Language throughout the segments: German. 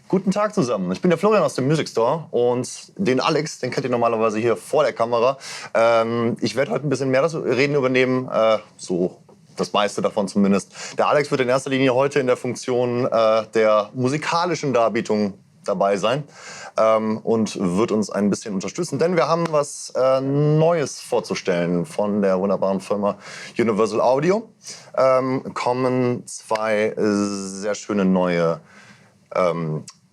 Guten Tag zusammen. Ich bin der Florian aus dem Music Store und den Alex, den kennt ihr normalerweise hier vor der Kamera. Ich werde heute ein bisschen mehr das Reden übernehmen, so das meiste davon zumindest. Der Alex wird in erster Linie heute in der Funktion der musikalischen Darbietung dabei sein und wird uns ein bisschen unterstützen, denn wir haben was Neues vorzustellen von der wunderbaren Firma Universal Audio. Kommen zwei sehr schöne neue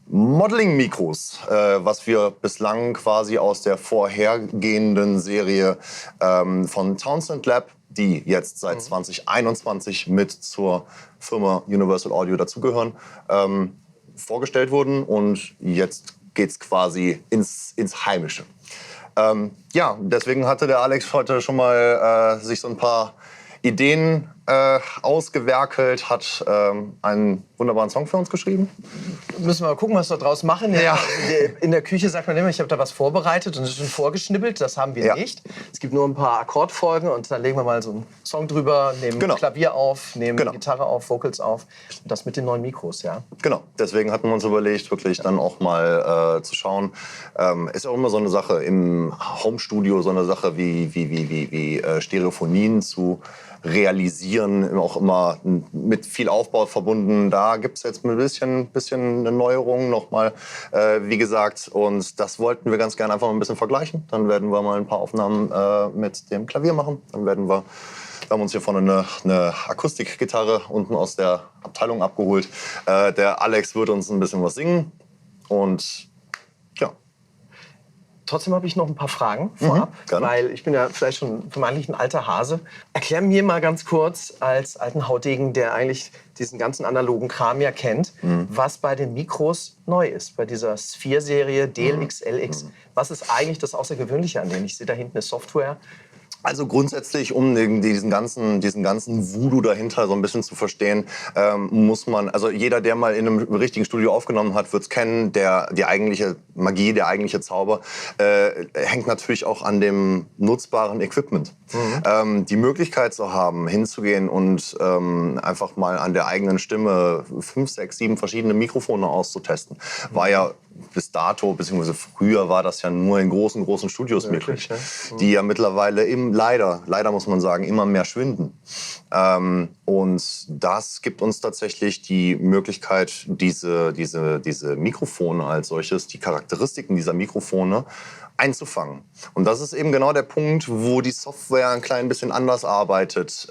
Modeling-Mikros, was wir bislang quasi aus der vorhergehenden Serie von Townsend Lab, die jetzt seit 2021 mit zur Firma Universal Audio dazugehören, vorgestellt wurden. Und jetzt geht's quasi ins Heimische. Ja, deswegen hatte der Alex heute schon mal sich so ein paar Ideen ausgewerkelt, hat einen wunderbaren Song für uns geschrieben. Müssen wir mal gucken, was wir daraus machen. Ja. In der Küche sagt man immer, ich habe da was vorbereitet und es ist schon vorgeschnippelt. Das haben wir nicht. Es gibt nur ein paar Akkordfolgen und dann legen wir mal so einen Song drüber, nehmen Klavier auf, nehmen Gitarre auf, Vocals auf. Und das mit den neuen Mikros, ja. Genau, deswegen hatten wir uns überlegt, wirklich dann auch mal zu schauen. Ist auch immer so eine Sache im Homestudio, so eine Sache wie Stereophonien zu realisieren, auch immer mit viel Aufbau verbunden. Da gibt es jetzt ein bisschen eine Neuerung nochmal, wie gesagt. Und das wollten wir ganz gerne einfach mal ein bisschen vergleichen. Dann werden wir mal ein paar Aufnahmen mit dem Klavier machen. Dann wir haben uns hier vorne eine Akustikgitarre unten aus der Abteilung abgeholt. Der Alex wird uns ein bisschen was singen. Und ja. Trotzdem habe ich noch ein paar Fragen vorab, weil ich bin ja vielleicht schon vermeintlich ein alter Hase. Erklär mir mal ganz kurz als alten Haudegen, der eigentlich diesen ganzen analogen Kram ja kennt, was bei den Mikros neu ist, bei dieser Sphere-Serie DLX, LX. Was ist eigentlich das Außergewöhnliche an denen? Ich sehe da hinten eine Software. Also grundsätzlich, um diesen ganzen Voodoo dahinter so ein bisschen zu verstehen, muss man, also jeder, der mal in einem richtigen Studio aufgenommen hat, wird es kennen, die eigentliche Magie, der eigentliche Zauber, hängt natürlich auch an dem nutzbaren Equipment. Die Möglichkeit zu haben, hinzugehen und einfach mal an der eigenen Stimme 5, 6, 7 verschiedene Mikrofone auszutesten, war ja bis dato, beziehungsweise früher war das ja nur in großen Studios möglich, die ja mittlerweile leider muss man sagen, immer mehr schwinden. Und das gibt uns tatsächlich die Möglichkeit, diese Mikrofone als solches, die Charakteristiken dieser Mikrofone einzufangen. Und das ist eben genau der Punkt, wo die Software ein klein bisschen anders arbeitet,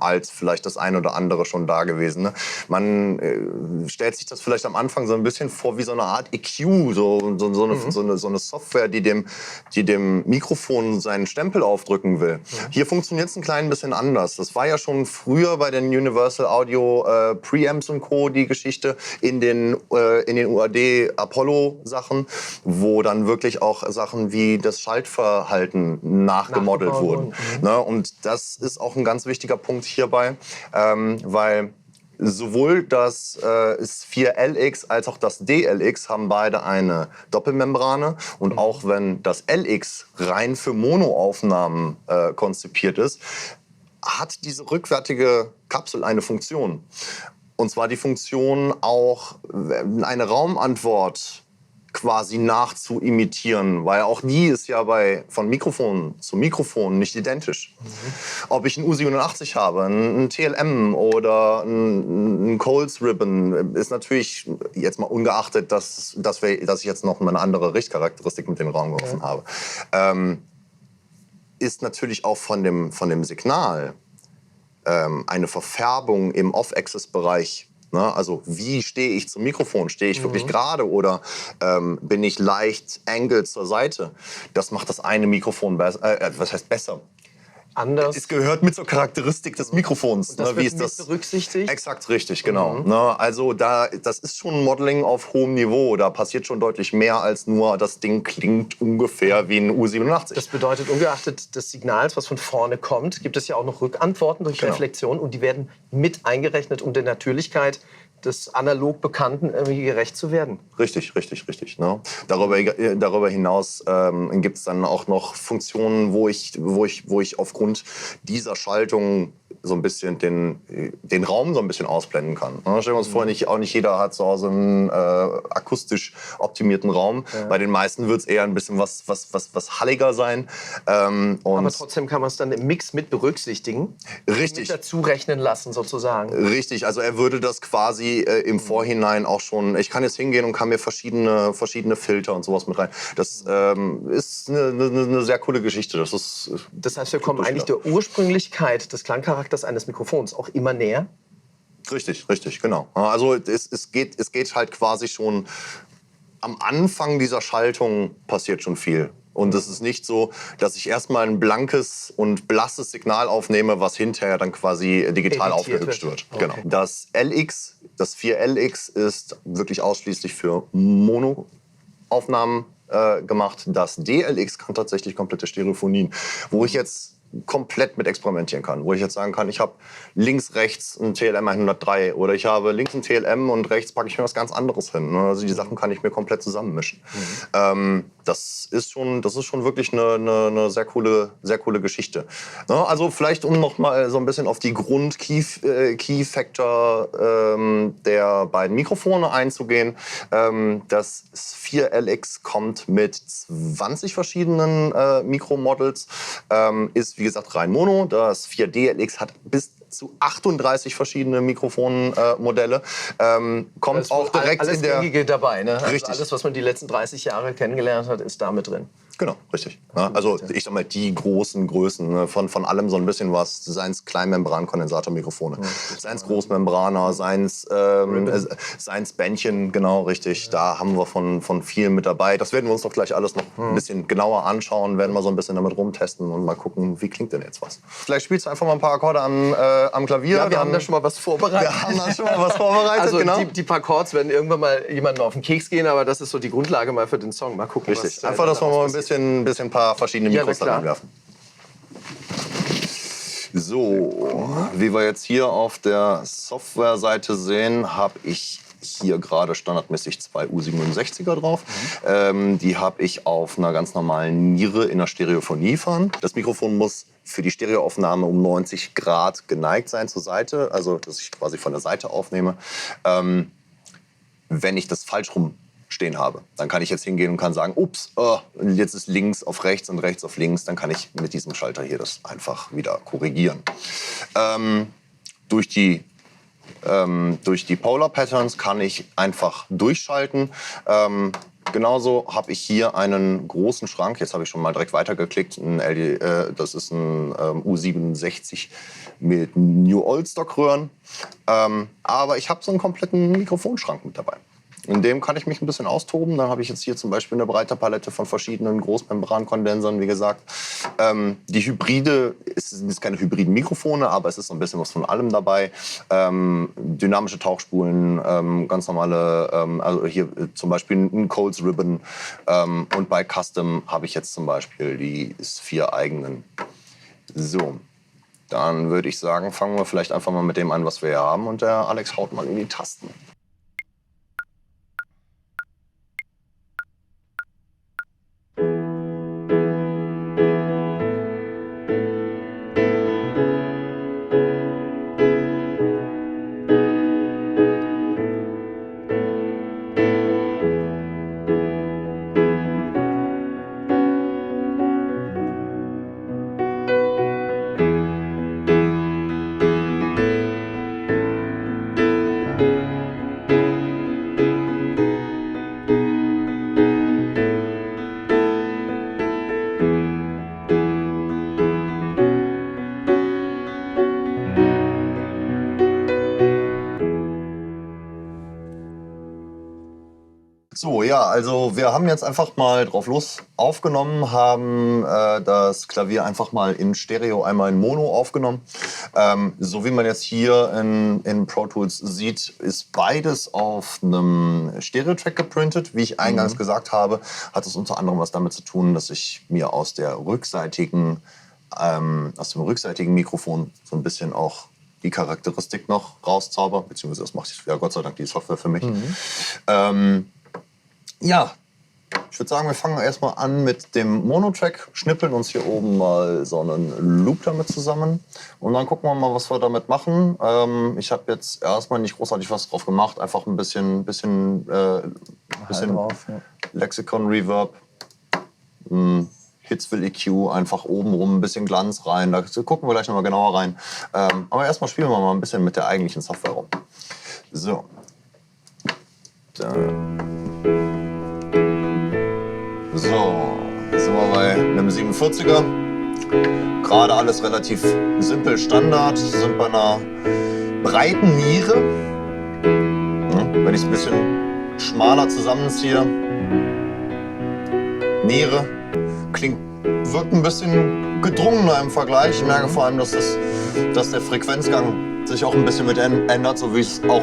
als vielleicht das ein oder andere schon da gewesen. Ne? Man stellt sich das vielleicht am Anfang so ein bisschen vor wie so eine Art EQ, so eine Software, die dem Mikrofon seinen Stempel aufdrücken will. Hier funktioniert es ein klein bisschen anders. Das war ja schon früher bei den Universal Audio Preamps und Co. die Geschichte in den UAD Apollo Sachen, wo dann wirklich auch Sachen wie das Schaltverhalten nachgemodelt wurden. Ne? Und das ist auch ein ganz wichtiger Punkt hierbei, weil sowohl das Sphere LX als auch das DLX haben beide eine Doppelmembrane. Und auch wenn das LX rein für Monoaufnahmen konzipiert ist, hat diese rückwärtige Kapsel eine Funktion. Und zwar die Funktion, auch eine Raumantwort quasi nachzuimitieren, weil auch die ist ja von Mikrofon zu Mikrofon nicht identisch. Ob ich einen U87 habe, einen TLM oder einen Coles Ribbon, ist natürlich jetzt mal ungeachtet, dass ich jetzt noch eine andere Richtcharakteristik mit in den Raum geworfen habe, ist natürlich auch von dem Signal eine Verfärbung im Off-Axis-Bereich. Ne? Also wie stehe ich zum Mikrofon? Stehe ich wirklich gerade oder bin ich leicht angled zur Seite? Das macht das eine Mikrofon besser? Anders. Es gehört mit zur Charakteristik des Mikrofons. Und das wird mit berücksichtigt? Exakt, richtig, genau. Ne? Also das ist schon Modeling auf hohem Niveau. Da passiert schon deutlich mehr als nur, das Ding klingt ungefähr wie ein U87. Das bedeutet, ungeachtet des Signals, was von vorne kommt, gibt es ja auch noch Rückantworten durch Reflexion. Und die werden mit eingerechnet, um der Natürlichkeit des analog Bekannten irgendwie gerecht zu werden. Richtig. Ne? Darüber hinaus gibt es dann auch noch Funktionen, wo ich aufgrund dieser Schaltung so ein bisschen den Raum so ein bisschen ausblenden kann. Stellen wir uns vor, auch nicht jeder hat zu Hause einen akustisch optimierten Raum. Ja. Bei den meisten wird es eher ein bisschen was halliger sein. Aber trotzdem kann man es dann im Mix mit berücksichtigen. Richtig. Mit dazu rechnen lassen sozusagen. Richtig, also er würde das quasi im Vorhinein auch schon, ich kann jetzt hingehen und kann mir verschiedene Filter und sowas mit rein. Das ist eine sehr coole Geschichte. Das heißt, wir kommen eigentlich der Ursprünglichkeit des Klangcharakters eines Mikrofons auch immer näher? Richtig, genau. Also es geht halt quasi schon am Anfang dieser Schaltung passiert schon viel. Und es ist nicht so, dass ich erstmal ein blankes und blasses Signal aufnehme, was hinterher dann quasi digital aufgehübscht wird. Okay. Genau. Das 4LX ist wirklich ausschließlich für Monoaufnahmen gemacht. Das DLX kann tatsächlich komplette Stereophonien, wo ich jetzt komplett mit experimentieren kann. Wo ich jetzt sagen kann, ich habe links, rechts ein TLM 103 oder ich habe links ein TLM und rechts packe ich mir was ganz anderes hin. Also die Sachen kann ich mir komplett zusammenmischen. Das ist schon wirklich eine sehr coole Geschichte. Also vielleicht, um noch mal so ein bisschen auf die Grund-Key-Factor der beiden Mikrofone einzugehen. Das 4LX kommt mit 20 verschiedenen Mikromodels, ist wie gesagt rein Mono. Das 4DLX hat bis zu 38 verschiedene Mikrofonmodelle. Kommt auch direkt alles in der Gängige dabei, ne? Also richtig. Alles, was man die letzten 30 Jahre kennengelernt hat, ist da mit drin. Genau, richtig. Ja, also ich sag mal, die großen Größen, ne, von allem so ein bisschen was, seien es Kleinmembran-Kondensatormikrofone, seien es Großmembraner, seien es Bändchen, genau, richtig. Da haben wir von vielen mit dabei. Das werden wir uns doch gleich alles noch ein bisschen genauer anschauen, werden mal so ein bisschen damit rumtesten und mal gucken, wie klingt denn jetzt was. Vielleicht spielst du einfach mal ein paar Akkorde am Klavier. Ja, wir haben da schon mal was vorbereitet. Also genau. Die paar Chords werden irgendwann mal jemandem auf den Keks gehen, aber das ist so die Grundlage mal für den Song. Mal gucken, richtig. Einfach, dass wir mal ein bisschen paar verschiedene Mikros da reinwerfen. So, wie wir jetzt hier auf der Software-Seite sehen, habe ich hier gerade standardmäßig zwei U67er drauf. Die habe ich auf einer ganz normalen Niere in der Stereophonie fahren. Das Mikrofon muss für die Stereoaufnahme um 90 Grad geneigt sein zur Seite, also dass ich quasi von der Seite aufnehme. Wenn ich das falsch rum stehen habe, dann kann ich jetzt hingehen und kann sagen, ups, jetzt ist links auf rechts und rechts auf links, dann kann ich mit diesem Schalter hier das einfach wieder korrigieren. Durch die Polar Patterns kann ich einfach durchschalten. Genauso habe ich hier einen großen Schrank. Jetzt habe ich schon mal direkt weitergeklickt. Das ist ein U67 mit New Old Stock Röhren. Aber ich habe so einen kompletten Mikrofonschrank mit dabei. In dem kann ich mich ein bisschen austoben. Dann habe ich jetzt hier zum Beispiel eine breite Palette von verschiedenen Großmembrankondensern, wie gesagt. Die Hybride, es sind keine hybriden Mikrofone, aber es ist so ein bisschen was von allem dabei. Dynamische Tauchspulen, ganz normale, also hier zum Beispiel ein Coles Ribbon. Und bei Custom habe ich jetzt zum Beispiel die S4 eigenen. So, dann würde ich sagen, fangen wir vielleicht einfach mal mit dem an, was wir hier haben. Und der Alex haut mal in die Tasten. So, ja, also wir haben jetzt einfach mal drauf los aufgenommen, haben das Klavier einfach mal in Stereo, einmal in Mono aufgenommen. So wie man jetzt hier in Pro Tools sieht, ist beides auf einem Stereo-Track geprintet. Wie ich eingangs gesagt habe, hat es unter anderem was damit zu tun, dass ich mir aus dem rückseitigen Mikrofon so ein bisschen auch die Charakteristik noch rauszauber, beziehungsweise das macht ja Gott sei Dank die Software für mich. Ja, Ich würde sagen, wir fangen erstmal an mit dem Mono-Track, schnippeln uns hier oben mal so einen Loop damit zusammen und dann gucken wir mal, was wir damit machen. Ich habe jetzt erstmal nicht großartig was drauf gemacht, einfach ein bisschen drauf, ja. Lexicon-Reverb, Hitsville EQ, einfach oben rum ein bisschen Glanz rein, da gucken wir gleich nochmal genauer rein. Aber erstmal spielen wir mal ein bisschen mit der eigentlichen Software rum. So. Da. So, jetzt sind wir bei einem 47er. Gerade alles relativ simpel, Standard. Sind bei einer breiten Niere. Wenn ich es ein bisschen schmaler zusammenziehe. Niere wirkt ein bisschen gedrungener im Vergleich. Ich merke vor allem, dass der Frequenzgang sich auch ein bisschen mit ändert, so wie es auch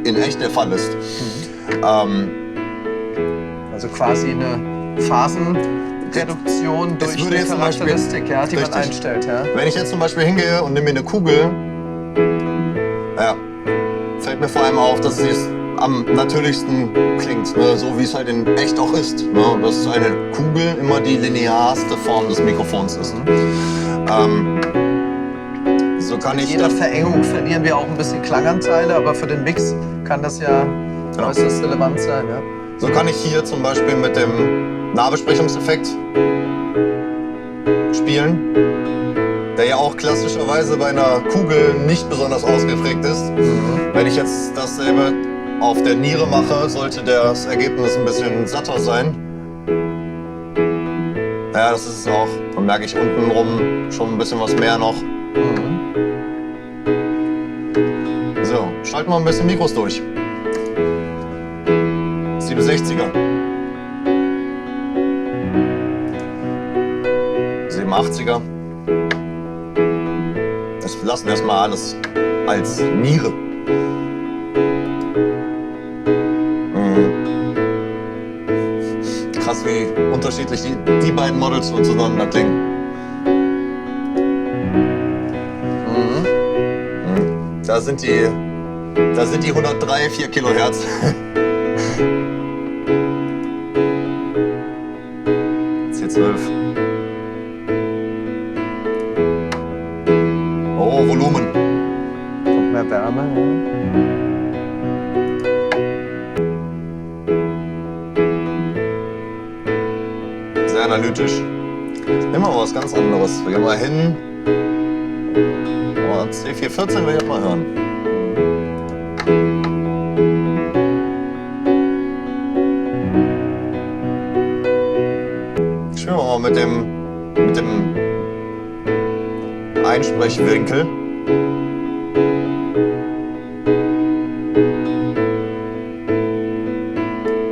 in echt der Fall ist. Also quasi eine Phasenreduktion durch eine Charakteristik, ja, die man einstellt. Ja. Wenn ich jetzt zum Beispiel hingehe und nehme mir eine Kugel, ja, fällt mir vor allem auf, dass es am natürlichsten klingt, ne? So wie es halt in echt auch ist. Ne? Dass eine Kugel immer die linearste Form des Mikrofons ist. So kann ich. In jeder Verengung verlieren wir auch ein bisschen Klanganteile, aber für den Mix kann das ja äußerst relevant sein. Ja? So kann ich hier zum Beispiel mit dem Nahbesprechungseffekt spielen, der ja auch klassischerweise bei einer Kugel nicht besonders ausgeprägt ist. Wenn ich jetzt dasselbe auf der Niere mache, sollte das Ergebnis ein bisschen satter sein. Ja, das ist es auch. Dann merke ich untenrum schon ein bisschen was mehr noch. So, schalten wir ein bisschen Mikros durch. 67er. 87er. Das lassen wir erstmal alles als Niere. Krass, wie unterschiedlich die beiden Models zueinander klingen. Da sind die 103, 4 Kilohertz. C12. Oh, Volumen. Kommt mehr Wärme. Ja. Sehr analytisch. Immer was ganz anderes. Wir gehen mal hin. Oh, C414 will ich mal hören. Spielen wir mal mit dem Einsprechwinkel.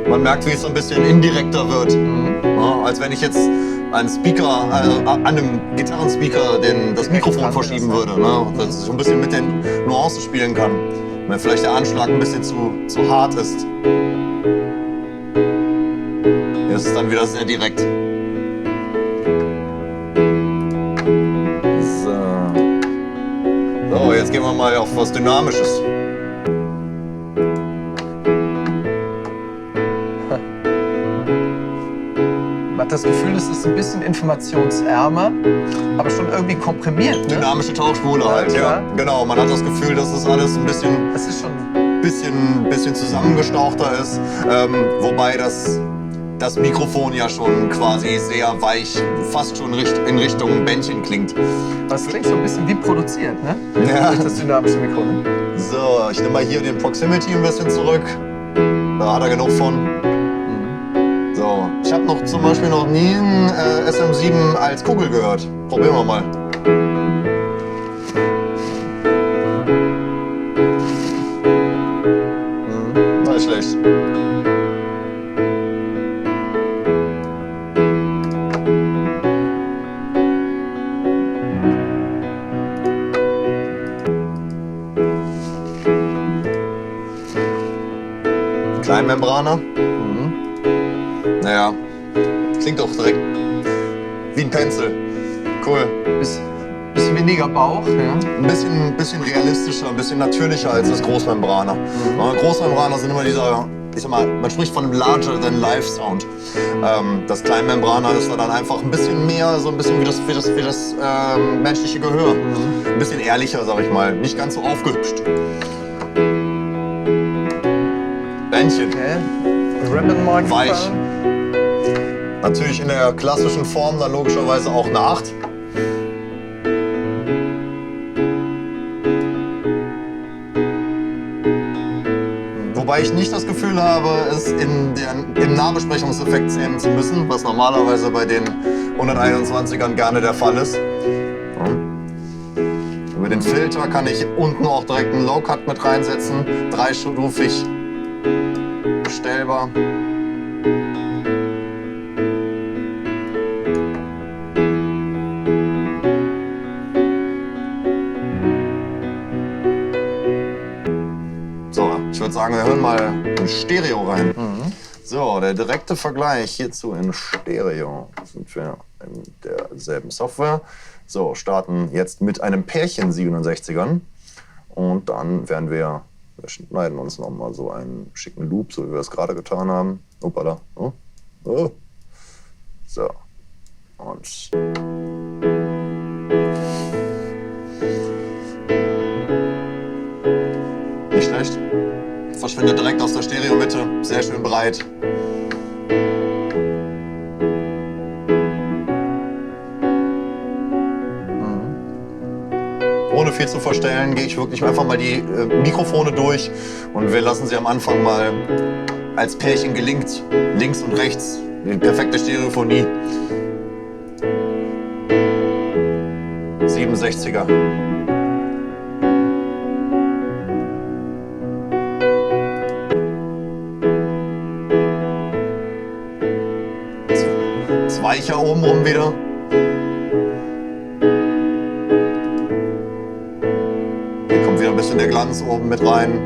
Man merkt, wie es so ein bisschen indirekter wird. Ja, als wenn ich jetzt einen Speaker, an einem Gitarrenspeaker das Mikrofon verschieben würde. Ne? Dass ich so ein bisschen mit den Nuancen spielen kann. Wenn vielleicht der Anschlag ein bisschen zu hart ist. Hier ist es dann wieder sehr direkt. So, jetzt gehen wir mal auf was Dynamisches. Man hat das Gefühl, es ist ein bisschen informationsärmer, aber schon irgendwie komprimiert. Ne? Dynamische Tauchspule halt, ja. Genau, man hat das Gefühl, dass das alles ein bisschen, das ist schon bisschen zusammengestauchter ist. Wobei das Mikrofon ja schon quasi sehr weich, fast schon in Richtung Bändchen klingt. Das klingt so ein bisschen wie produziert, ne? Ja. Durch das dynamische Mikro. Ne? So, ich nehme mal hier den Proximity ein bisschen zurück. Da hat er genug von. So, ich habe zum Beispiel noch nie einen SM7 als Kugel gehört. Probieren wir mal. Nicht schlecht. Kleinmembraner. Naja, klingt doch direkt wie ein Pencil. Cool. Bisschen weniger Bauch, ja. Ein bisschen realistischer, ein bisschen natürlicher als das Großmembraner. Großmembraner sind immer ich sag mal, man spricht von einem Larger-than-Life-Sound. Das Kleinmembraner ist da dann einfach ein bisschen mehr, so ein bisschen wie das menschliche Gehör. Ein bisschen ehrlicher, sag ich mal, nicht ganz so aufgehübscht. Bändchen. Okay. Ribbon-Mikrofon. Weich. Natürlich in der klassischen Form dann logischerweise auch eine 8. Wobei ich nicht das Gefühl habe, es im Nahbesprechungseffekt zählen zu müssen, was normalerweise bei den 121ern gerne der Fall ist. Ja. Über den Filter kann ich unten auch direkt einen Low-Cut mit reinsetzen, dreistufig bestellbar. Ich würde sagen, wir hören mal in Stereo rein. So, der direkte Vergleich hierzu in Stereo. Sind wir in derselben Software. So, starten jetzt mit einem Pärchen 67ern. Und dann werden wir schneiden uns nochmal so einen schicken Loop, so wie wir es gerade getan haben. Hoppala. Oh. Oh. So. Und nicht schlecht. Verschwindet direkt aus der Stereomitte. Sehr schön breit. Ohne viel zu verstellen, gehe ich wirklich einfach mal die Mikrofone durch und wir lassen sie am Anfang mal als Pärchen gelingt. Links und rechts. Die perfekte Stereophonie. 67er. Weicher obenrum wieder. Hier kommt wieder ein bisschen der Glanz oben mit rein.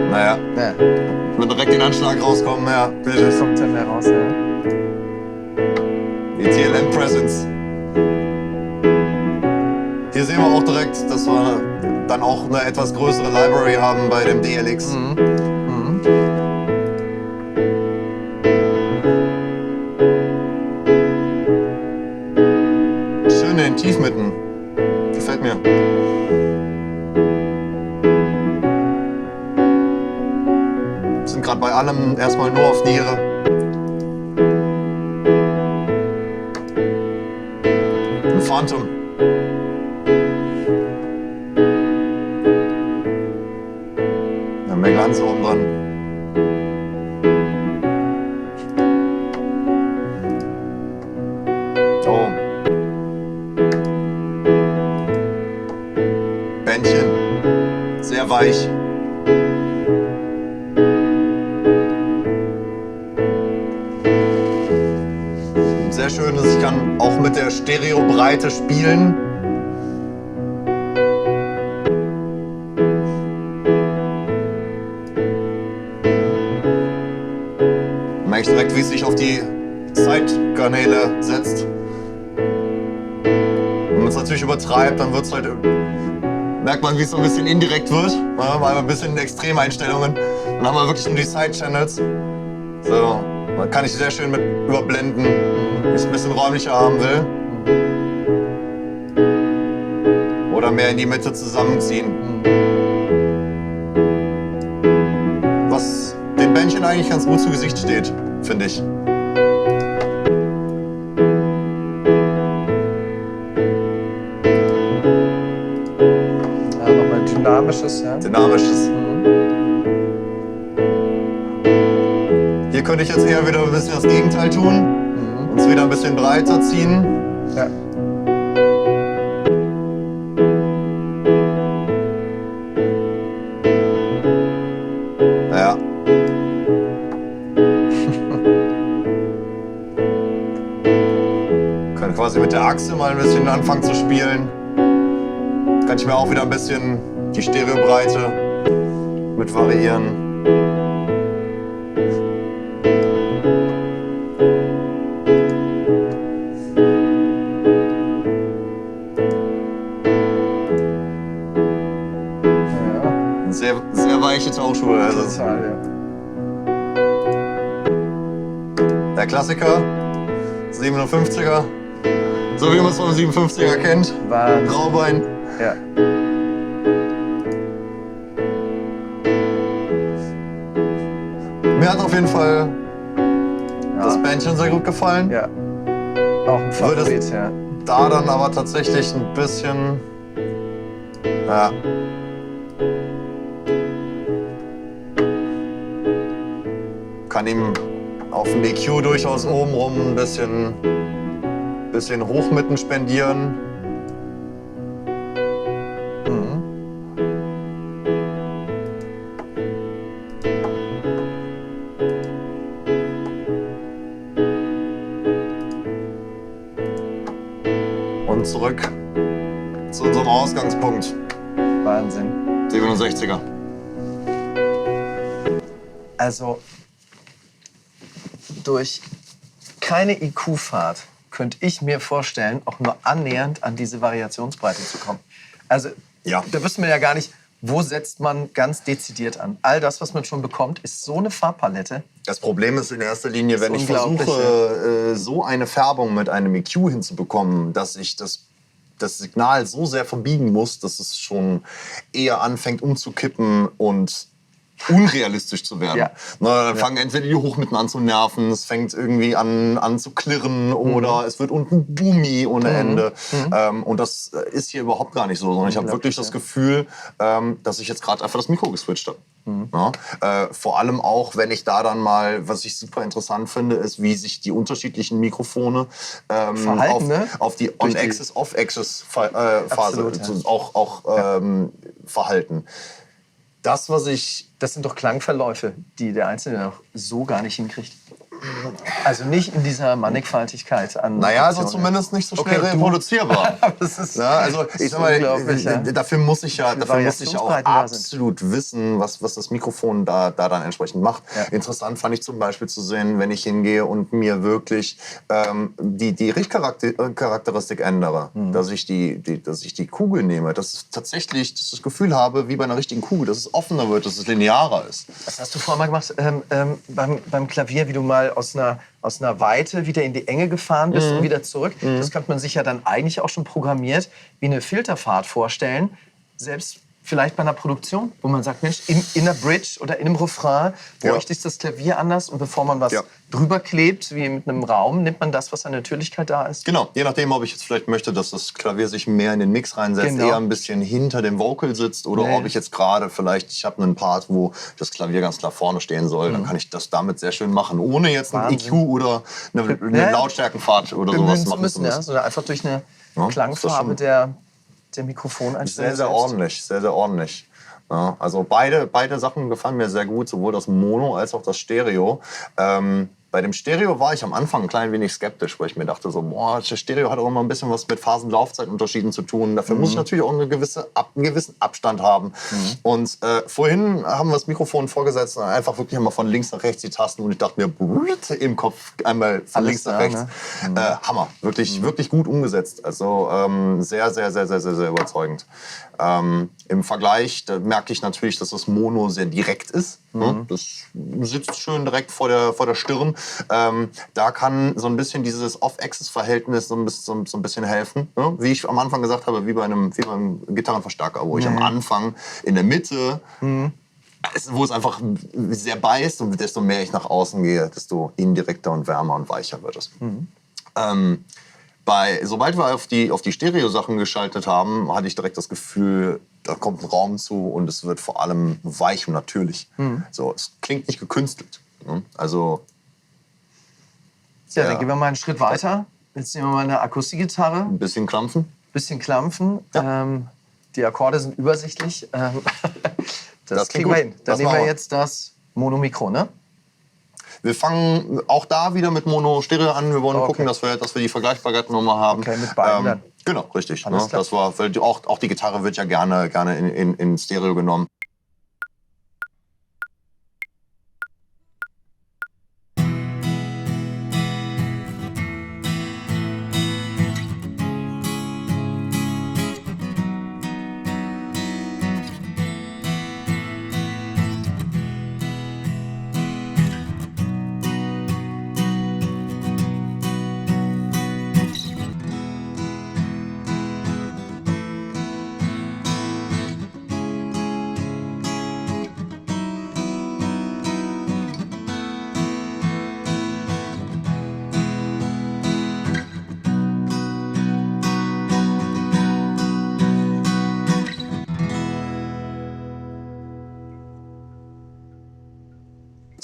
Naja, wenn direkt den Anschlag rauskommen, ja, bitte. Was kommt denn da raus, ja? Die TLM Presence. Hier sehen wir auch direkt, dass wir dann auch eine etwas größere Library haben bei dem DLX. Schön in den Tiefmitten. Gefällt mir. Wir sind gerade bei allem erstmal nur auf Niere. Ein Phantom. Mehr Glanz oben dran. Oh. Bändchen. Sehr weich. Sehr schön ist, ich kann auch mit der Stereobreite spielen. Merke ich direkt, wie es sich auf die Side-Kanäle setzt. Wenn man es natürlich übertreibt, dann wird's halt, merkt man, wie es so ein bisschen indirekt wird. Ja, mal ein bisschen Extremeinstellungen. Dann haben wir wirklich nur die Side-Channels. So, man kann ich sehr schön mit überblenden, wenn ich es ein bisschen räumlicher haben will. Oder mehr in die Mitte zusammenziehen. Was den Bändchen eigentlich ganz gut zu Gesicht steht, finde ich. Ja, nochmal dynamisches, ja. Dynamisches. Hier könnte ich jetzt eher wieder ein bisschen das Gegenteil tun. Uns wieder ein bisschen breiter ziehen. Ja. Ja. Kann quasi mit der Achse mal ein bisschen anfangen zu spielen. Kann ich mir auch wieder ein bisschen die Stereobreite mit variieren. weiche Tauchschuhe. Also Total, ja. der Klassiker, 57er, so wie man es vom 57er kennt. Wahnsinn. Graubein. Ja. Mir hat auf jeden Fall das Bändchen sehr gut gefallen. Ja. Auch ein Favorit, ja. Da dann aber tatsächlich ein bisschen. Ja. Kann ihm auf dem EQ durchaus obenrum ein bisschen Hochmitten spendieren. Und zurück zu unserem Ausgangspunkt. Wahnsinn. 67er. Also durch keine IQ-Fahrt könnte ich mir vorstellen, auch nur annähernd an diese Variationsbreite zu kommen. Also Ja. da wüsste man ja gar nicht, wo setzt man ganz dezidiert an. All das, was man schon bekommt, ist so eine Farbpalette. Das Problem ist in erster Linie, wenn ich unglaublich, versuche, so eine Färbung mit einem EQ hinzubekommen, dass ich das Signal so sehr verbiegen muss, dass es schon eher anfängt umzukippen und unrealistisch zu werden. Ja. Na, dann fangen entweder die Hochmitten an zu nerven, es fängt irgendwie an zu klirren oder es wird unten boomy ohne Ende. Und das ist hier überhaupt gar nicht so, sondern ich habe wirklich das Gefühl, dass ich jetzt gerade einfach das Mikro geswitcht habe. Ja? Vor allem auch, wenn ich da dann mal, was ich super interessant finde, ist, wie sich die unterschiedlichen Mikrofone Verhalten, ne? auf die On-Axis, Off-Axis-Phase Absolut, ja. auch verhalten. Das, was ich... Das sind doch Klangverläufe, die der Einzelne noch so gar nicht hinkriegt. Also nicht in dieser Mannigfaltigkeit an Naja, also Optionen. zumindest nicht so schnell Okay, du- reproduzierbar. Das ist, Ja, also ich sag mal, unglaublich, ja. dafür muss ich auch Variationsbreiten da sind. absolut wissen, was das Mikrofon da dann entsprechend macht. Ja. Interessant fand ich zum Beispiel zu sehen, wenn ich hingehe und mir wirklich die Richtcharakteristik ändere, dass ich die Kugel nehme, dass ich tatsächlich das Gefühl habe, wie bei einer richtigen Kugel, dass es offener wird, dass es linearer ist. Das hast du vorher mal gemacht beim Klavier, wie du mal aus einer Weite wieder in die Enge gefahren bist und wieder zurück. Das könnte man sich ja dann eigentlich auch schon programmiert wie eine Filterfahrt vorstellen. Selbst vielleicht bei einer Produktion, wo man sagt, Mensch, in einer Bridge oder in einem Refrain bräuchte ich das Klavier anders und bevor man was drüber klebt, wie mit einem Raum, nimmt man das, was an Natürlichkeit da ist. Genau, je nachdem, ob ich jetzt vielleicht möchte, dass das Klavier sich mehr in den Mix reinsetzt, Genau. eher ein bisschen hinter dem Vocal sitzt oder ob ich jetzt gerade vielleicht, ich habe einen Part, wo das Klavier ganz klar vorne stehen soll, dann kann ich das damit sehr schön machen, ohne jetzt ein Wahnsinn. EQ oder eine Lautstärkenfahrt oder sowas machen zu müssen. sondern einfach durch eine Ja, Klangfarbe ist das der Mikrofoneinstellung. Sehr, sehr ordentlich, sehr, sehr ordentlich. Ja, also beide Sachen gefallen mir sehr gut, sowohl das Mono als auch das Stereo. Bei dem Stereo war ich am Anfang ein klein wenig skeptisch, weil ich mir dachte, so, boah, das Stereo hat auch immer ein bisschen was mit Phasenlaufzeitunterschieden zu tun. Dafür muss ich natürlich auch einen gewissen Abstand haben. Und vorhin haben wir das Mikrofon vorgesetzt und einfach wirklich immer von links nach rechts die Tasten und ich dachte mir, im Kopf einmal von Alles links nach da, rechts. ne? Hammer, wirklich gut umgesetzt. Also sehr, sehr, sehr, sehr, sehr, sehr überzeugend. Im Vergleich, da merke ich natürlich, dass das Mono sehr direkt ist. Ne? Das sitzt schön direkt vor der Stirn. Da kann so ein bisschen dieses Off-Axis-Verhältnis so ein bisschen helfen. Ne? Wie ich am Anfang gesagt habe, wie beim Gitarrenverstärker, wo ich am Anfang in der Mitte, wo es einfach sehr beißt und desto mehr ich nach außen gehe, desto indirekter und wärmer und weicher wird es. Sobald wir auf die Stereo-Sachen geschaltet haben, hatte ich direkt das Gefühl, da kommt ein Raum zu und es wird vor allem weich und natürlich. So, es klingt nicht gekünstelt. Ne? Also, Ja, dann gehen wir mal einen Schritt weiter. Jetzt nehmen wir mal eine Akustikgitarre, ein bisschen klampfen. bisschen klampfen. Die Akkorde sind übersichtlich. Das kriegen wir gut. hin. Dann Das nehmen machen wir wir. jetzt das Monomikro, ne? Wir fangen auch da wieder mit Mono-Stereo an. Wir wollen gucken, dass wir die Vergleichbarkeit nochmal haben. Okay, mit beiden dann. Genau, richtig. Alles Ne? klar. Das war, weil auch die Gitarre wird ja gerne in Stereo genommen.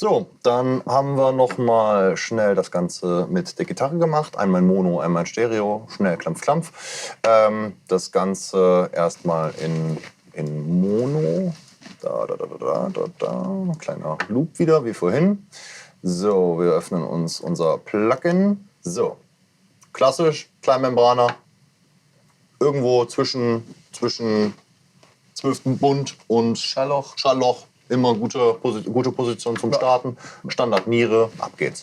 So, dann haben wir noch mal schnell das Ganze mit der Gitarre gemacht. Einmal Mono, einmal Stereo. Schnell, klampf, klampf. Das Ganze erstmal in Mono. Da. Kleiner Loop wieder, wie vorhin. So, wir öffnen uns unser Plugin. So, klassisch, Kleinmembraner. Irgendwo zwischen 12. Bund und Schallloch. Immer gute Position zum Starten. Standard Niere, ab geht's.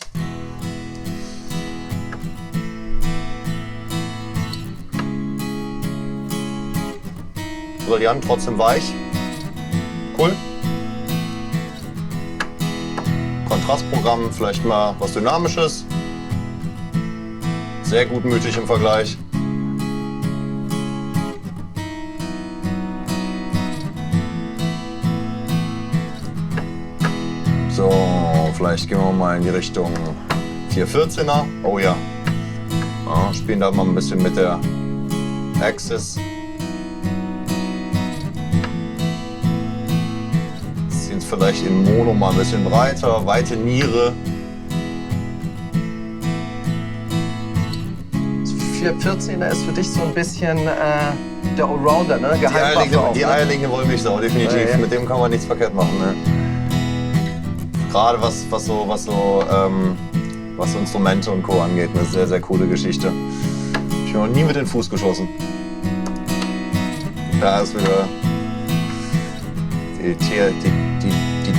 Brillant, trotzdem weich. Cool. Kontrastprogramm, vielleicht mal was Dynamisches. Sehr gutmütig im Vergleich. So, vielleicht gehen wir mal in die Richtung 414er. Oh ja. Spielen da mal ein bisschen mit der Axis. Ziehen es vielleicht in Mono mal ein bisschen breiter, weite Niere. 414er ist für dich so ein bisschen der Allrounder, ne? Geheimwaffe Die eierlegende Wollmilchsau, definitiv. Ja. Mit dem kann man nichts verkehrt machen. Ne? Gerade was Instrumente und Co. angeht, eine sehr, sehr coole Geschichte. Ich habe noch nie mit den Fuß geschossen. Da ist wieder die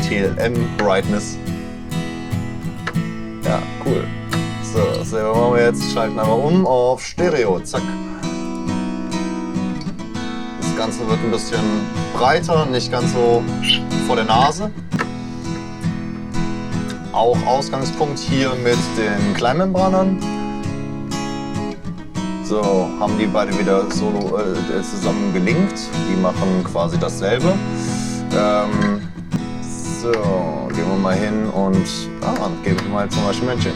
TLM-Brightness. Ja, cool. So, das machen wir jetzt. Schalten aber um auf Stereo. Zack. Das Ganze wird ein bisschen breiter, nicht ganz so vor der Nase. Auch Ausgangspunkt hier mit den Kleinmembranern. So, haben die beide wieder solo zusammen gelinkt. Die machen quasi dasselbe. So, gehen wir mal hin und geben wir mal zum Beispiel Männchen.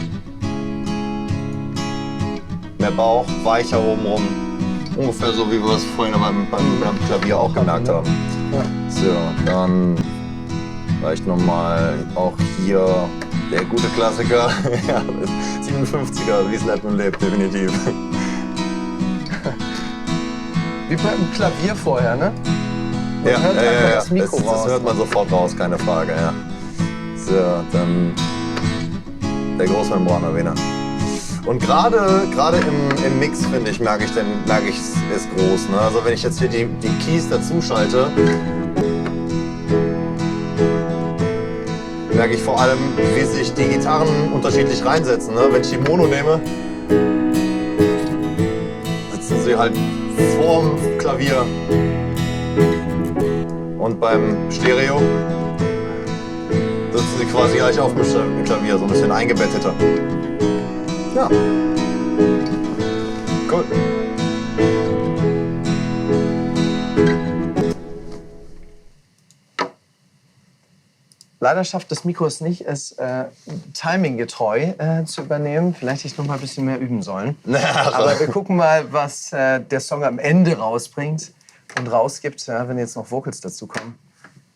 Mehr Bauch, weicher obenrum. Ungefähr so, wie wir es vorhin beim Klavier auch gemerkt haben. So, dann vielleicht nochmal auch hier der gute Klassiker. Ja, 57er, wie es lebt und lebt, definitiv. Wie beim Klavier vorher, ne? Ja, das Mikro das hört man sofort raus, keine Frage. Ja. So, dann der Großmembraner Vena. Und gerade im Mix, finde ich, merke ich es groß. Ne? Also wenn ich jetzt hier die Keys dazu schalte, merke ich vor allem, wie sich die Gitarren unterschiedlich reinsetzen. Ne? Wenn ich die Mono nehme, sitzen sie halt vorm Klavier. Und beim Stereo sitzen sie quasi gleich auf dem Klavier, so ein bisschen eingebetteter. Ja. Cool. Leider schafft das Mikro es nicht, es timinggetreu zu übernehmen. Vielleicht hätte ich noch mal ein bisschen mehr üben sollen. Aber wir gucken mal, was der Song am Ende rausbringt und rausgibt. Ja, wenn jetzt noch Vocals dazu kommen,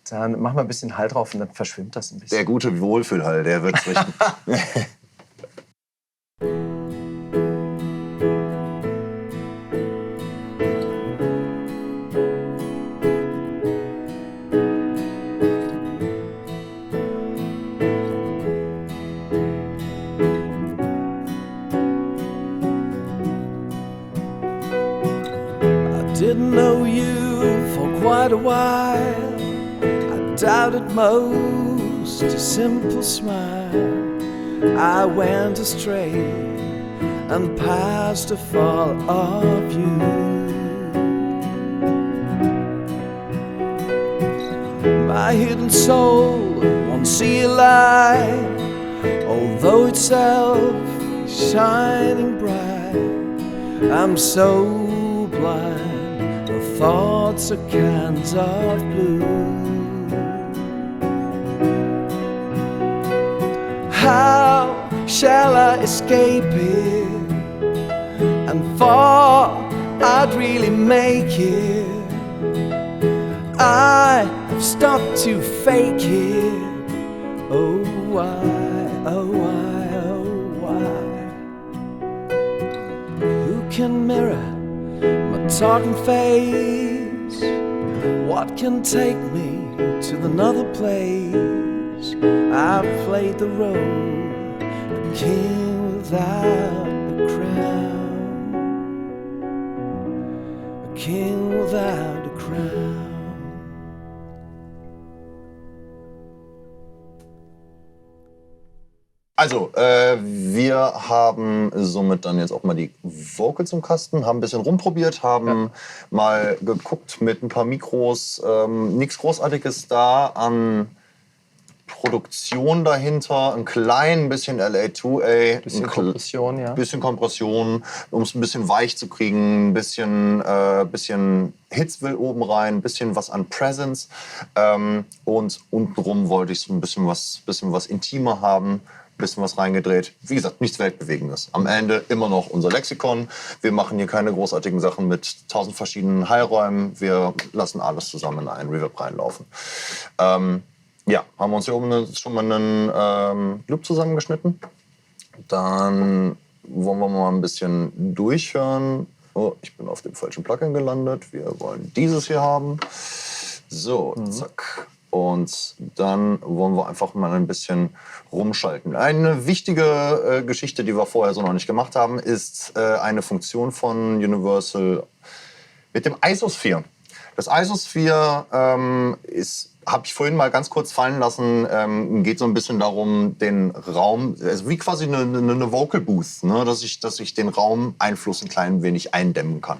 dann machen wir ein bisschen Hall drauf und dann verschwimmt das ein bisschen. Der gute Wohlfühlhall, der wird's richten. Didn't know you for quite a while. I doubted most a simple smile. I went astray and passed the fall of you. My hidden soul won't see a light, although itself is shining bright. I'm so blind. Thoughts are cans of blue. How shall I escape it? And far I'd really make it. I have stopped to fake it, Oh why, oh why, oh why? Who can mirror my talking face? What can take me to another place? I've played the role of king without a crown, a king without a crown. Also, wir haben somit dann jetzt auch mal die Vocals im Kasten, haben ein bisschen rumprobiert, haben mal geguckt mit ein paar Mikros, nichts Großartiges da an Produktion dahinter, ein klein bisschen LA2A, Bisschen Kompression, ja. Bisschen Kompression, um es ein bisschen weich zu kriegen, ein bisschen Hitsville oben rein, ein bisschen was an Presence und untenrum wollte ich so ein bisschen was intimer haben. Bisschen was reingedreht. Wie gesagt, nichts Weltbewegendes. Am Ende immer noch unser Lexikon. Wir machen hier keine großartigen Sachen mit 1000 verschiedenen Heilräumen. Wir lassen alles zusammen in einen Reverb reinlaufen. Ja, haben wir uns hier oben schon mal einen Loop zusammengeschnitten. Dann wollen wir mal ein bisschen durchhören. Oh, ich bin auf dem falschen Plugin gelandet. Wir wollen dieses hier haben. So, zack. Und dann wollen wir einfach mal ein bisschen rumschalten. Eine wichtige Geschichte, die wir vorher so noch nicht gemacht haben, ist eine Funktion von Universal mit dem Isosphere. Das Isosphere habe ich vorhin mal ganz kurz fallen lassen, geht so ein bisschen darum, den Raum, also wie quasi eine Vocal Booth, ne? dass ich den Raumeinfluss ein klein wenig eindämmen kann.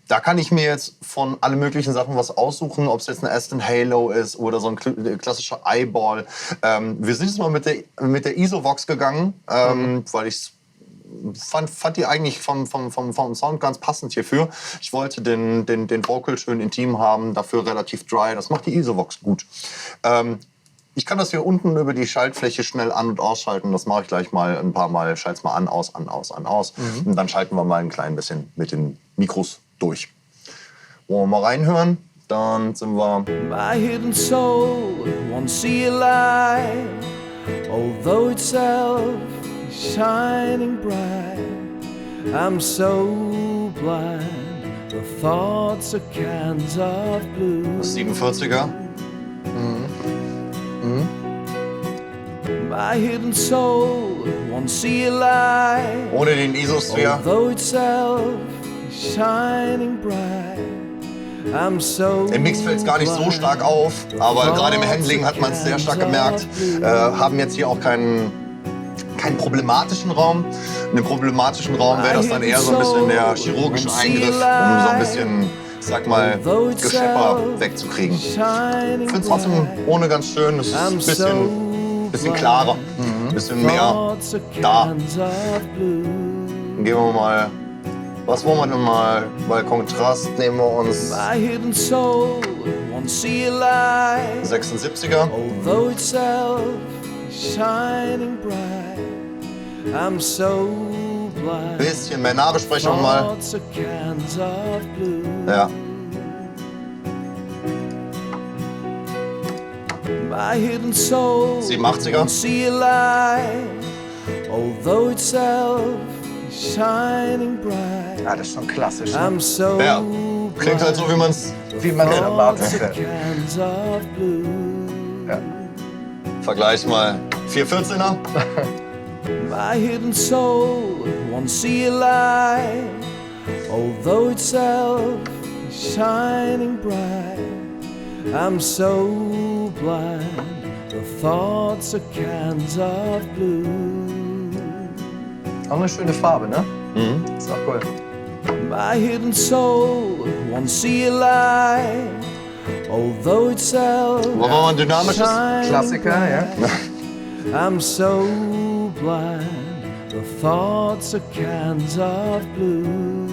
Da kann ich mir jetzt von allen möglichen Sachen was aussuchen, ob es jetzt eine Aston Halo ist oder so ein klassischer Eyeball. Wir sind jetzt mal mit der Isovox gegangen, weil ich fand die eigentlich vom Sound ganz passend hierfür. Ich wollte den Vocal schön intim haben, dafür relativ dry. Das macht die Isovox gut. Ich kann das hier unten über die Schaltfläche schnell an- und ausschalten. Das mache ich gleich mal ein paar Mal. Schalt's mal an, aus, an, aus, an, aus. Und dann schalten wir mal ein klein bisschen mit den Mikros durch. Wollen wir mal reinhören? Dann sind wir... My hidden soul won't see a light, although itself is shining bright. I'm so blind, the thoughts are cans of blue. Das 47er. My hidden soul won't see a light, Ohne den Isosphere. although itself is shining bright. I'm so Im Mix fällt es gar nicht so stark auf, aber gerade im Handling hat man es sehr stark gemerkt. Haben jetzt hier auch keinen problematischen Raum. In dem problematischen Raum wäre das dann eher so ein bisschen der chirurgische Eingriff, um so ein bisschen, ich sag mal, Geschepper wegzukriegen. Ich finde es trotzdem ohne ganz schön. Es ist ein bisschen klarer, ein bisschen mehr da. Dann gehen wir mal. Was wollen wir denn mal? Bei Kontrast nehmen wir uns 76er. although itself is shining bright. I'm so blind. Bisschen mehr Nahbesprechung mal. Thoughts are cans of blue. Ja. My hidden soul 87er. won't see a light, although itself is shining bright. Ja, das ist schon klassisch. Ne? I'm so Ja. Klingt halt so, wie man es Wie man es erwartet. cans of blue. Ja. Vergleich mal 414er. My hidden soul won't see a light, although itself is shining bright. I'm so blind, the thoughts are cans of blue. Auch eine schöne Farbe, ne? Ist auch cool. My hidden soul won't see a light, although itself Wollen wir mal ein dynamisches? Klassiker, ja. I'm so blind, the thoughts are cans of blue.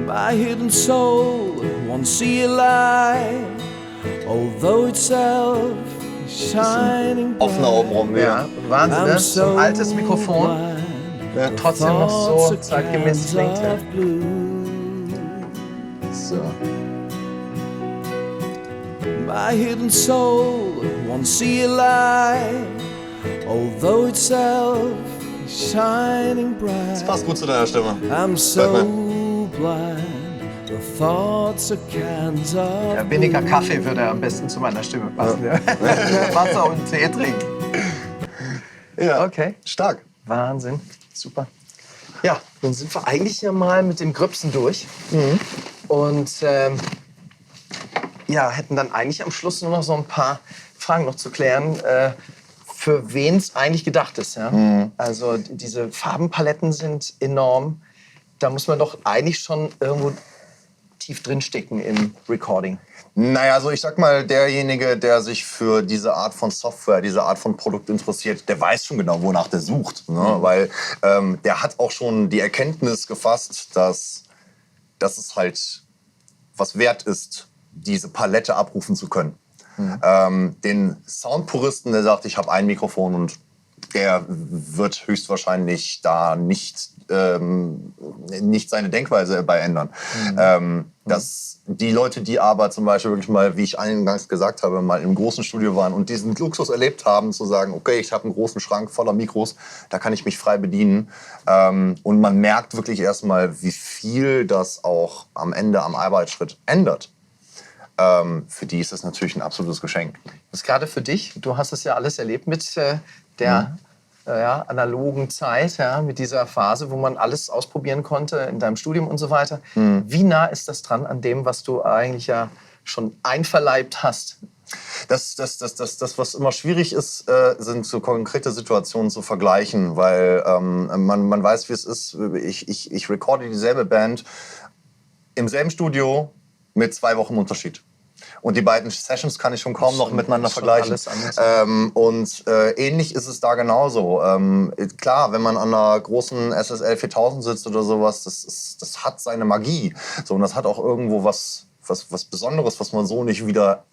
My hidden soul won't see a light, although itself is shining Offener obenrum wieder. Ja, Wahnsinn, ne? So ein altes Mikrofon, Ja. trotzdem noch so zeitgemäß klingt. Ja. So. my hidden soul won't see a light, although itself is shining bright. Passt gut zu deiner Stimme. I'm so blind, the thoughts are cans of Ja, weniger Kaffee würde am besten zu meiner Stimme passen. Ja. Wasser und Tee trinken. Ja, Okay. stark. Wahnsinn. Super. Ja, dann sind wir eigentlich ja mal mit dem Gröbsten durch. Und ja, hätten dann eigentlich am Schluss nur noch so ein paar Fragen noch zu klären, für wen es eigentlich gedacht ist. Ja? Also diese Farbenpaletten sind enorm. Da muss man doch eigentlich schon irgendwo tief drinstecken im Recording. Naja, also ich sag mal, derjenige, der sich für diese Art von Software, diese Art von Produkt interessiert, der weiß schon genau, wonach der sucht. Ne? Weil der hat auch schon die Erkenntnis gefasst, dass es halt was wert ist, diese Palette abrufen zu können. Den Soundpuristen, der sagt, ich habe ein Mikrofon und der wird höchstwahrscheinlich da nicht seine Denkweise bei ändern. Dass die Leute, die aber zum Beispiel wirklich mal, wie ich eingangs gesagt habe, mal im großen Studio waren und diesen Luxus erlebt haben, zu sagen, okay, ich habe einen großen Schrank voller Mikros, da kann ich mich frei bedienen. Und man merkt wirklich erstmal, wie viel das auch am Ende am Arbeitsschritt ändert. Für die ist das natürlich ein absolutes Geschenk. Das ist gerade für dich, du hast es ja alles erlebt mit der analogen Zeit, mit dieser Phase, wo man alles ausprobieren konnte in deinem Studium und so weiter. Wie nah ist das dran an dem, was du eigentlich ja schon einverleibt hast? Das, was immer schwierig ist, sind so konkrete Situationen zu vergleichen, weil man weiß, wie es ist. Ich recorde dieselbe Band im selben Studio mit 2 Wochen Unterschied. Und die beiden Sessions kann ich schon kaum noch miteinander vergleichen. Ähnlich ist es da genauso. Klar, wenn man an einer großen SSL 4000 sitzt oder sowas, das hat seine Magie. So, und das hat auch irgendwo was Besonderes, was man so nicht wieder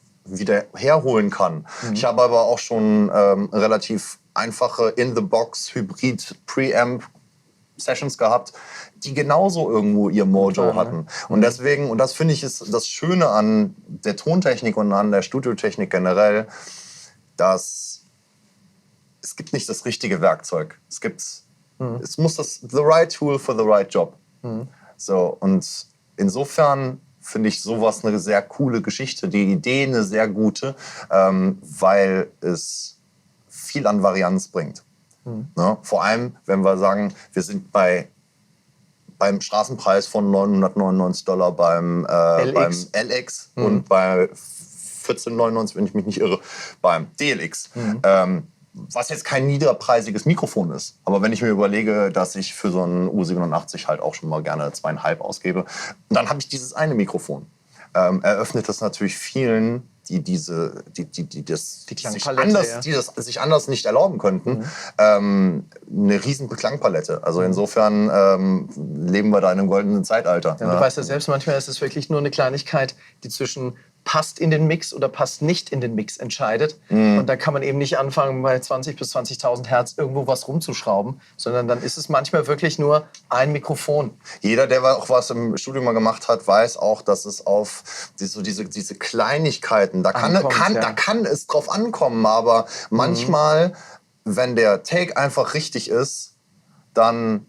herholen kann. Ich habe aber auch schon relativ einfache In-the-Box Hybrid-Preamp Sessions gehabt, die genauso irgendwo ihr Mojo hatten. Und deswegen, und das finde ich ist das Schöne an der Tontechnik und an der Studiotechnik generell, dass es gibt nicht das richtige Werkzeug. Es muss the right tool for the right job. So, und insofern finde ich sowas eine sehr coole Geschichte, die Idee eine sehr gute, weil es viel an Varianz bringt. Ne? Vor allem, wenn wir sagen, wir sind beim Straßenpreis von $999 beim LX und bei 14,99, wenn ich mich nicht irre, beim DLX. Was jetzt kein niederpreisiges Mikrofon ist. Aber wenn ich mir überlege, dass ich für so einen U87 halt auch schon mal gerne 2,5 ausgebe, dann habe ich dieses eine Mikrofon. Eröffnet das natürlich vielen, die das sich anders nicht erlauben könnten, eine riesen Klangpalette. Also insofern leben wir da in einem goldenen Zeitalter. Ja, du weißt ja selbst, manchmal ist es wirklich nur eine Kleinigkeit, die zwischen passt in den Mix oder passt nicht in den Mix entscheidet. Und da kann man eben nicht anfangen, bei 20.000 bis 20.000 Hertz irgendwo was rumzuschrauben, sondern dann ist es manchmal wirklich nur ein Mikrofon. Jeder, der auch was im Studium mal gemacht hat, weiß auch, dass es auf diese Kleinigkeiten, da kann es drauf ankommen, aber manchmal, wenn der Take einfach richtig ist, dann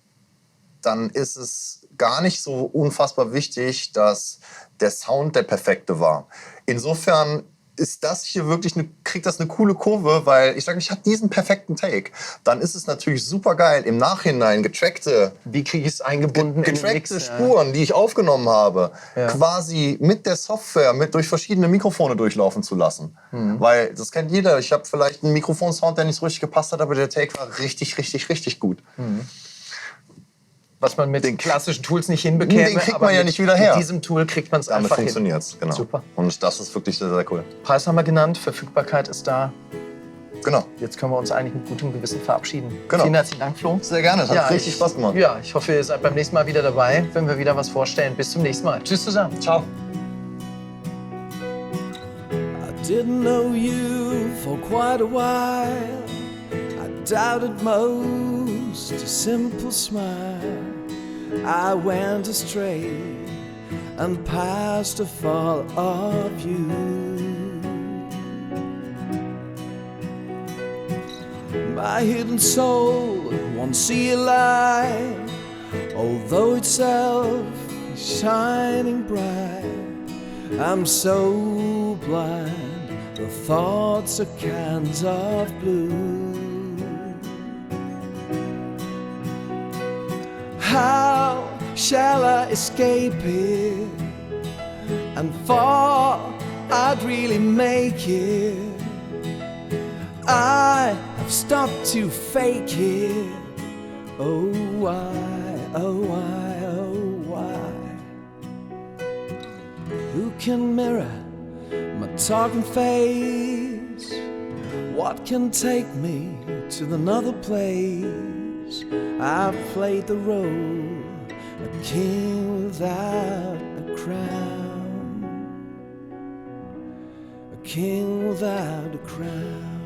ist es gar nicht so unfassbar wichtig, dass der Sound der perfekte war. Insofern ist das hier wirklich kriegt das eine coole Kurve, weil ich sage, ich habe diesen perfekten Take. Dann ist es natürlich super geil, im Nachhinein getrackte Spuren, die ich aufgenommen habe, quasi mit der Software, durch verschiedene Mikrofone durchlaufen zu lassen. Weil das kennt jeder. Ich habe vielleicht einen Mikrofonsound, der nicht so richtig gepasst hat, aber der Take war richtig, richtig, richtig gut. Was man mit den klassischen Tools nicht hinbekäme. Den kriegt man ja nicht wieder her. Mit diesem Tool kriegt man es einfach hin. Damit funktioniert's, genau. Super. Und das ist wirklich sehr, sehr cool. Preis haben wir genannt, Verfügbarkeit ist da. Genau. Jetzt können wir uns eigentlich mit gutem Gewissen verabschieden. Genau. Vielen herzlichen Dank, Flo. Sehr gerne, es hat richtig Spaß gemacht. Ja, ich hoffe, ihr seid beim nächsten Mal wieder dabei, wenn wir wieder was vorstellen. Bis zum nächsten Mal. Tschüss zusammen. Ciao. I didn't know you for quite a while. I doubted most, a simple smile. I went astray and passed a fall of you. My hidden soul won't see a light, although itself is shining bright. I'm so blind, the thoughts are cans of blue. How shall I escape it? And far I'd really make it. I have stopped to fake it. Oh why, oh why, oh why? Who can mirror my talking face? What can take me to another place? I've played the role, a king without a crown, a king without a crown.